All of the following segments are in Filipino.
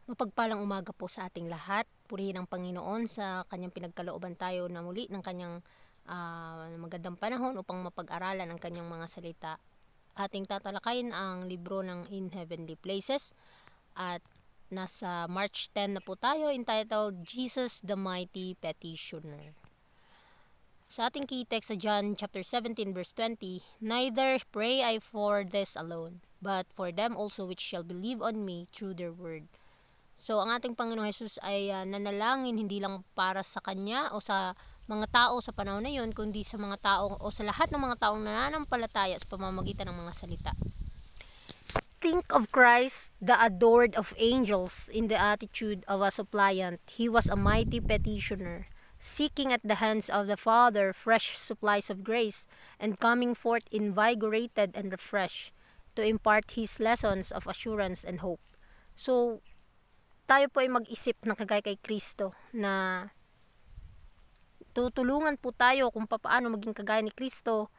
Mapagpalang umaga po sa ating lahat. Purihin ang Panginoon sa kanyang pinagkalooban tayo na muli ng kanyang magandang panahon upang mapag-aralan ang kanyang mga salita. Ating tatalakayin ang libro ng In Heavenly Places at nasa March 10 na po tayo, entitled Jesus the Mighty Petitioner. Sa ating key text sa John chapter 17 verse 20, "Neither pray I for this alone, but for them also which shall believe on me through their word." So, ang ating Panginoong Hesus ay nanalangin hindi lang para sa Kanya o sa mga tao sa panahon na yun, kundi sa mga tao o sa lahat ng mga taong nananampalataya sa pamamagitan ng mga salita. Think of Christ, the adored of angels, in the attitude of a suppliant. He was a mighty petitioner, seeking at the hands of the Father fresh supplies of grace, and coming forth invigorated and refreshed to impart His lessons of assurance and hope. So, tayo po ay mag-isip ng kagaya kay Kristo na tutulungan po tayo kung paano maging kagaya ni Kristo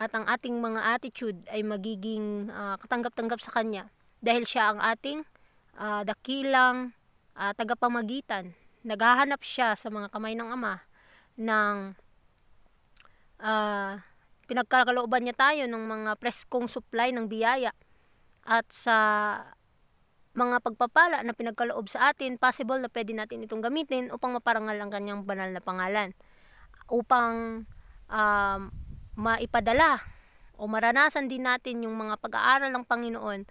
at ang ating mga attitude ay magiging katanggap-tanggap sa Kanya dahil siya ang ating dakilang tagapamagitan. Naghahanap siya sa mga kamay ng Ama ng pinagkakalooban niya tayo ng mga preskong supply ng biyaya at sa mga pagpapala na pinagkaloob sa atin, possible na pwede natin itong gamitin upang maparangal ang kanyang banal na pangalan. Upang maipadala o maranasan din natin yung mga pag-aaral ng Panginoon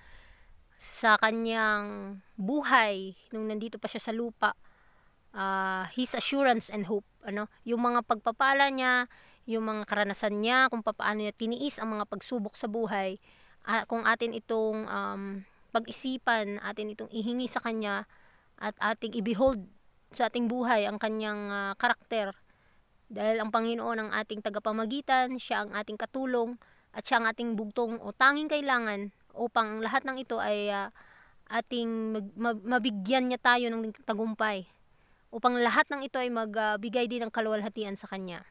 sa kanyang buhay nung nandito pa siya sa lupa. His assurance and hope. Yung mga pagpapala niya, yung mga karanasan niya, kung paano niya tiniis ang mga pagsubok sa buhay, kung atin itong pag-isipan, atin itong ihingi sa Kanya at ating i-behold sa ating buhay ang Kanyang karakter. Dahil ang Panginoon ang ating tagapamagitan, siya ang ating katulong at siya ang ating bugtong o tanging kailangan upang lahat ng ito ay ating mabigyan niya tayo ng tagumpay. Upang lahat ng ito ay magbigay din ng kaluwalhatian sa Kanya.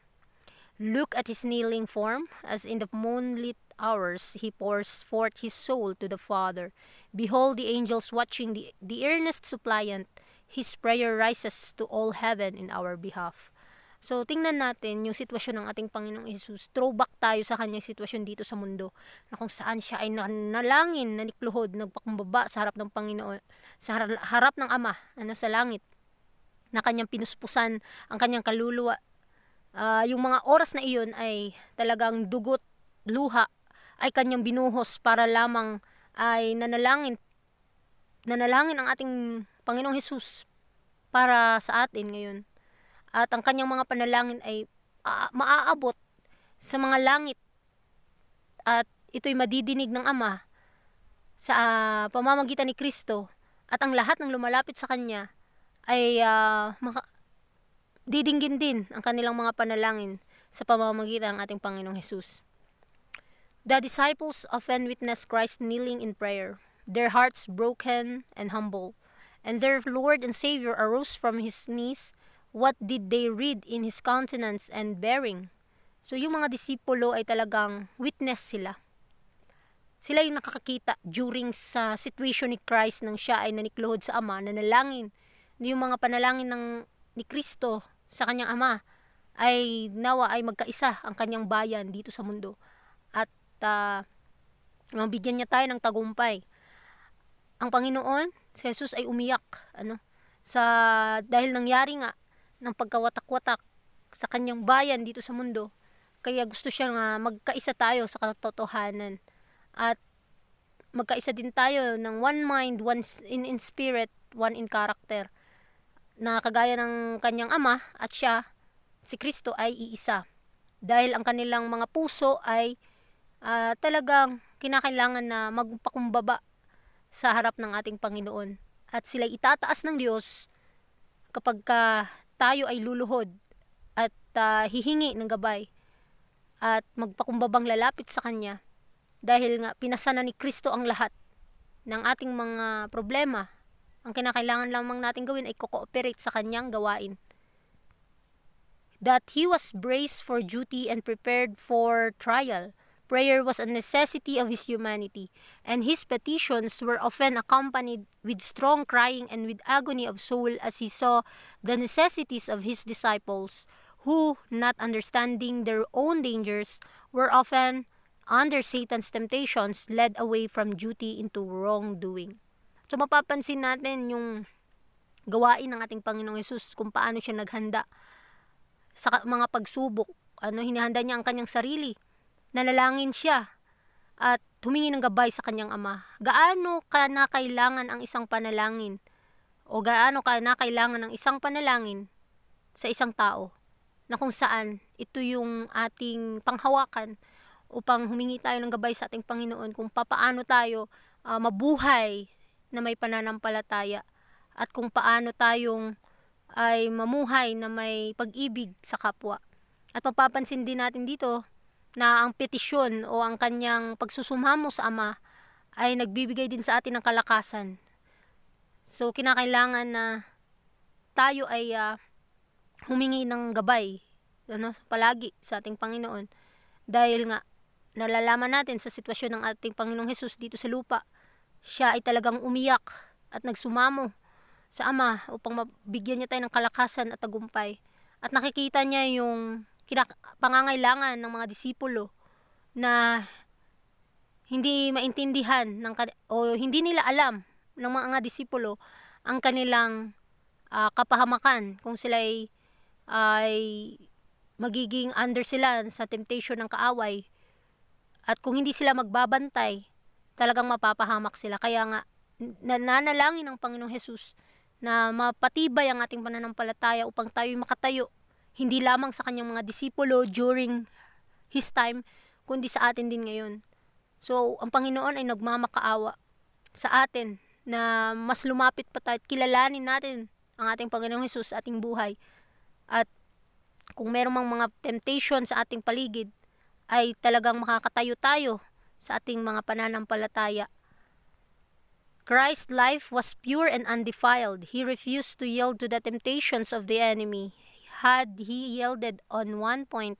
Look at His kneeling form, as in the moonlit hours He pours forth His soul to the Father. Behold the angels watching the earnest suppliant. His prayer rises to all heaven in our behalf. So, tingnan natin yung sitwasyon ng ating Panginoong Hesus. Throwback tayo sa kanyang sitwasyon dito sa mundo, na kung saan siya ay nanalangin, nanikluhod, nagpakumbaba sa harap ng Panginoon, sa harap ng Ama, sa langit, na kanyang pinuspusan ang kanyang kaluluwa. Yung mga oras na iyon ay talagang dugot, luha, ay kanyang binuhos para lamang ay nanalangin ang ating Panginoong Hesus para sa atin ngayon. At ang kanyang mga panalangin ay maaabot sa mga langit at ito'y madidinig ng Ama sa pamamagitan ni Kristo, at ang lahat ng lumalapit sa Kanya ay didinggin din ang kanilang mga panalangin sa pamamagitan ng ating Panginoong Hesus. The disciples often witnessed Christ kneeling in prayer, their hearts broken and humble, and their Lord and Savior arose from His knees. What did they read in His countenance and bearing? So yung mga disipulo ay talagang witness sila. Sila yung nakakakita during sa situation ni Christ nang siya ay nanikluhod sa Ama, nanalangin. Yung mga panalangin ni Kristo sa kanyang Ama ay nawa ay magkaisa ang kanyang bayan dito sa mundo. At mabigyan niya tayo ng tagumpay. Ang Panginoon, si Jesus ay umiyak dahil nangyari nga ng pagkawatak-watak sa kanyang bayan dito sa mundo. Kaya gusto siya nga magkaisa tayo sa katotohanan at magkaisa din tayo ng one mind, one in spirit, one in character, na kagaya ng kanyang Ama at siya, si Kristo, ay iisa. Dahil ang kanilang mga puso ay talagang kinakailangan na magpakumbaba sa harap ng ating Panginoon. At sila itataas ng Diyos kapag tayo ay luluhod at hihingi ng gabay at magpakumbabang lalapit sa Kanya. Dahil nga pinasana ni Kristo ang lahat ng ating mga problema. Ang kinakailangan lamang natin gawin ay ko-cooperate sa Kanyang gawain. That He was braced for duty and prepared for trial, Prayer was a necessity of his humanity, and his petitions were often accompanied with strong crying and with agony of soul as he saw the necessities of his disciples, who, not understanding their own dangers, were often, under Satan's temptations, led away from duty into wrongdoing. So mapapansin natin yung gawain ng ating Panginoong Hesus kung paano siya naghanda sa mga pagsubok. Hinahanda niya ang kanyang sarili. Nanalangin siya at humingi ng gabay sa kanyang Ama. Gaano ka na kailangan ang isang panalangin o gaano ka na kailangan ng isang panalangin sa isang tao na kung saan ito yung ating panghawakan upang humingi tayo ng gabay sa ating Panginoon kung paano tayo mabuhay na may pananampalataya at kung paano tayong ay mamuhay na may pag-ibig sa kapwa. At mapapansin din natin dito na ang petisyon o ang kanyang pagsusumamo sa Ama ay nagbibigay din sa atin ng kalakasan. So kinakailangan na tayo ay humingi ng gabay palagi sa ating Panginoon, dahil nga nalalaman natin sa sitwasyon ng ating Panginoong Hesus dito sa lupa, siya ay talagang umiyak at nagsumamo sa Ama upang mabigyan niya tayo ng kalakasan at tagumpay. At nakikita niya yung pangangailangan ng mga disipulo na hindi maintindihan o hindi nila alam ng mga disipulo ang kanilang kapahamakan kung sila ay magiging under sila sa temptation ng kaaway, at kung hindi sila magbabantay talagang mapapahamak sila. Kaya nga nananalangin ng Panginoong Hesus na mapatibay ang ating pananampalataya upang tayo makatayo hindi lamang sa kanyang mga disipulo during his time, kundi sa atin din ngayon. So, ang Panginoon ay nagmamakaawa sa atin na mas lumapit pa tayo at kilalanin natin ang ating Panginoong Hesus sa ating buhay. At kung merong mga temptation sa ating paligid, ay talagang makakatayo tayo sa ating mga pananampalataya. Christ's life was pure and undefiled. He refused to yield to the temptations of the enemy. Had he yielded on one point,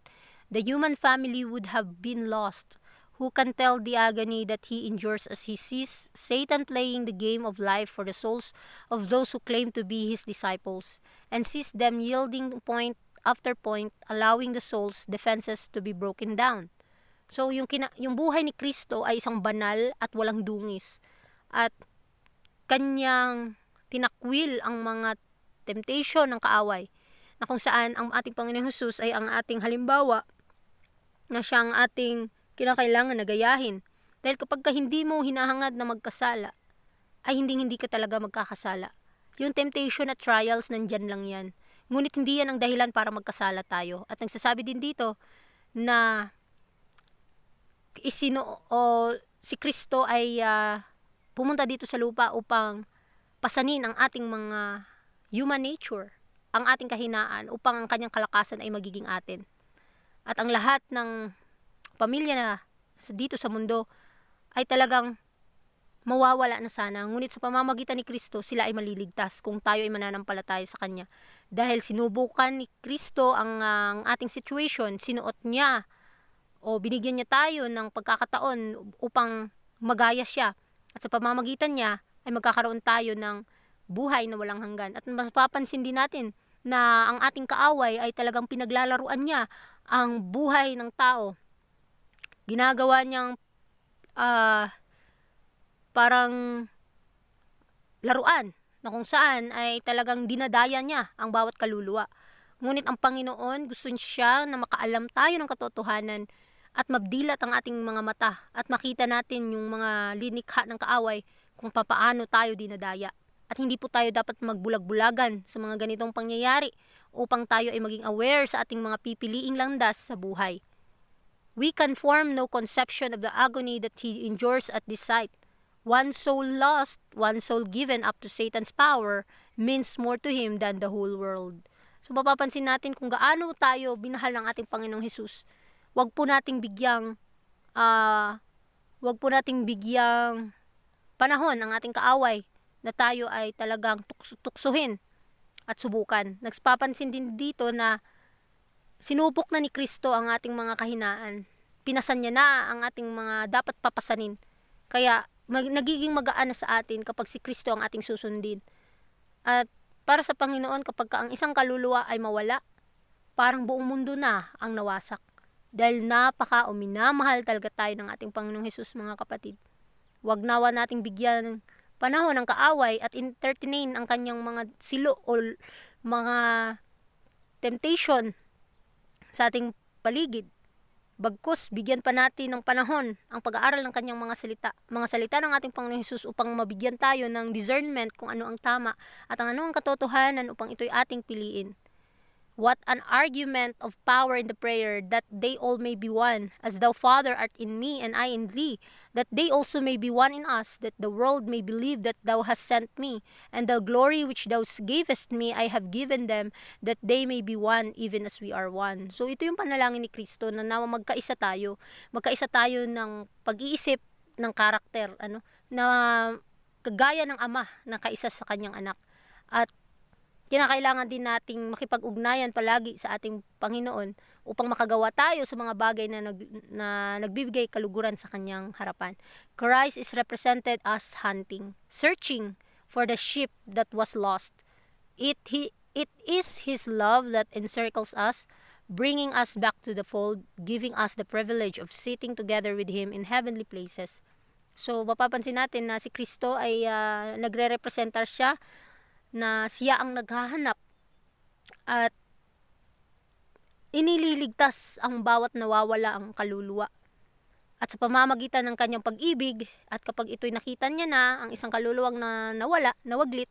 the human family would have been lost. Who can tell the agony that he endures as he sees Satan playing the game of life for the souls of those who claim to be his disciples, and sees them yielding point after point, allowing the soul's defenses to be broken down. So yung buhay ni Kristo ay isang banal at walang dungis, at kanyang tinakwil ang mga temptation ng kaaway, na kung saan ang ating Panginoong Hesus ay ang ating halimbawa na siyang ating kinakailangan na gayahin. Dahil kapag hindi mo hinahangad na magkasala, ay hindi ka talaga magkakasala. Yung temptation at trials, nandyan lang yan. Ngunit hindi yan ang dahilan para magkasala tayo. At nagsasabi din dito na si Kristo ay pumunta dito sa lupa upang pasanin ang ating mga human nature, ang ating kahinaan, upang ang kanyang kalakasan ay magiging atin. At ang lahat ng pamilya na dito sa mundo ay talagang mawawala na sana. Ngunit sa pamamagitan ni Kristo, sila ay maliligtas kung tayo ay mananampalataya sa Kanya. Dahil sinubukan ni Kristo ang ating situation, sinuot niya o binigyan niya tayo ng pagkakataon upang magaya siya. At sa pamamagitan niya ay magkakaroon tayo ng buhay na walang hanggan. At mapapansin din natin na ang ating kaaway ay talagang pinaglalaruan niya ang buhay ng tao. Ginagawa niyang parang laruan na kung saan ay talagang dinadaya niya ang bawat kaluluwa. Ngunit ang Panginoon, gusto siya na makaalam tayo ng katotohanan at mabdilat ang ating mga mata at makita natin yung mga linikha ng kaaway kung papaano tayo dinadaya. At hindi po tayo dapat magbulag-bulagan sa mga ganitong pangyayari upang tayo ay maging aware sa ating mga pipiliing landas sa buhay. We can form no conception of the agony that he endures at this sight. One soul lost, one soul given up to Satan's power means more to him than the whole world. So mapapansin natin kung gaano tayo binahal ng ating Panginoong Hesus. Wag po nating bigyang panahon ang ating kaaway na tayo ay talagang tuksuhin at subukan. Nagpapansin din dito na sinubok na ni Kristo ang ating mga kahinaan. pinasan niya na ang ating mga dapat papasanin. Kaya nagiging magaan na sa atin kapag si Kristo ang ating susundin. At para sa Panginoon, kapag ang isang kaluluwa ay mawala, parang buong mundo na ang nawasak. Dahil minamahal talaga tayo ng ating Panginoong Hesus, mga kapatid. Huwag nawa nating bigyan ng panahon ng kaaway at entertain ang kanyang mga silo o mga temptation sa ating paligid. Bagkus, bigyan pa natin ng panahon ang pag-aaral ng kanyang mga salita ng ating Panginoong Hesus upang mabigyan tayo ng discernment kung ano ang tama at ang ano ang katotohanan upang ito'y ating piliin. What an argument of power in the prayer, that they all may be one, as thou, Father, art in me and I in thee, that they also may be one in us, that the world may believe that thou hast sent me, and the glory which thou gavest me I have given them, that they may be one even as we are one. So ito yung panalangin ni Kristo, na nawa magkaisa tayo ng pag-iisip, ng karakter, na kagaya ng Ama na kaisa sa kanyang anak. At kinakailangan din nating makipag-ugnayan palagi sa ating Panginoon upang makagawa tayo sa mga bagay na nagbibigay kaluguran sa kanyang harapan. Christ is represented as hunting, searching for the sheep that was lost. It is His love that encircles us, bringing us back to the fold, giving us the privilege of sitting together with Him in heavenly places. So, mapapansin natin na si Kristo ay nagre-representar siya, na siya ang naghahanap at inililigtas ang bawat nawawala ang kaluluwa. At sa pamamagitan ng kanyang pag-ibig, at kapag ito'y nakita niya na ang isang kaluluwang na nawaglit,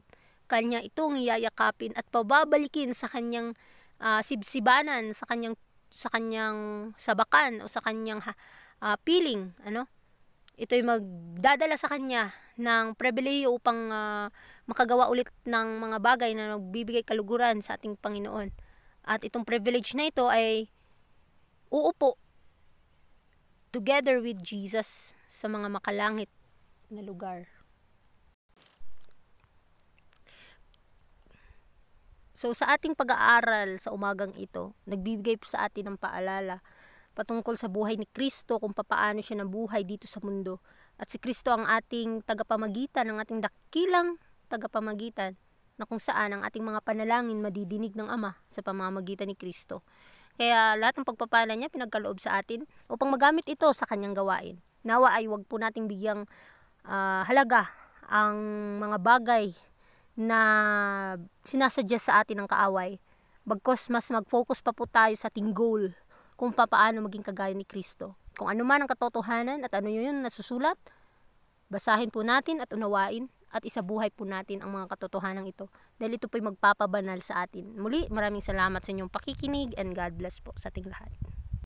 kanya itong yayakapin at pababalikin sa kanyang sibsibanan, sa kanyang sabakan o sa kanyang piling, ito'y magdadala sa kanya ng pribilehiyo upang makagawa ulit ng mga bagay na nagbibigay kaluguran sa ating Panginoon. At itong privilege na ito ay uupo together with Jesus sa mga makalangit na lugar. So sa ating pag-aaral sa umagang ito, nagbibigay po sa atin ng paalala patungkol sa buhay ni Kristo, kung papaano siya nabuhay dito sa mundo. At si Kristo ang ating tagapamagitan, ang ating dakilang tagapamagitan, na kung saan ang ating mga panalangin madidinig ng Ama sa pamamagitan ni Kristo. Kaya lahat ng pagpapala niya pinagkaloob sa atin upang magamit ito sa kanyang gawain. Nawa ay wag po nating bigyang halaga ang mga bagay na sinasadya sa atin ng kaaway. Bagkos mas mag-focus pa po tayo sa ating goal, kung paano maging kagaya ni Kristo. Kung ano man ang katotohanan at ano yun nasusulat, basahin po natin at unawain at isabuhay po natin ang mga katotohanan ito. Dahil ito po'y magpapabanal sa atin. Muli, maraming salamat sa inyong pakikinig and God bless po sa ating lahat.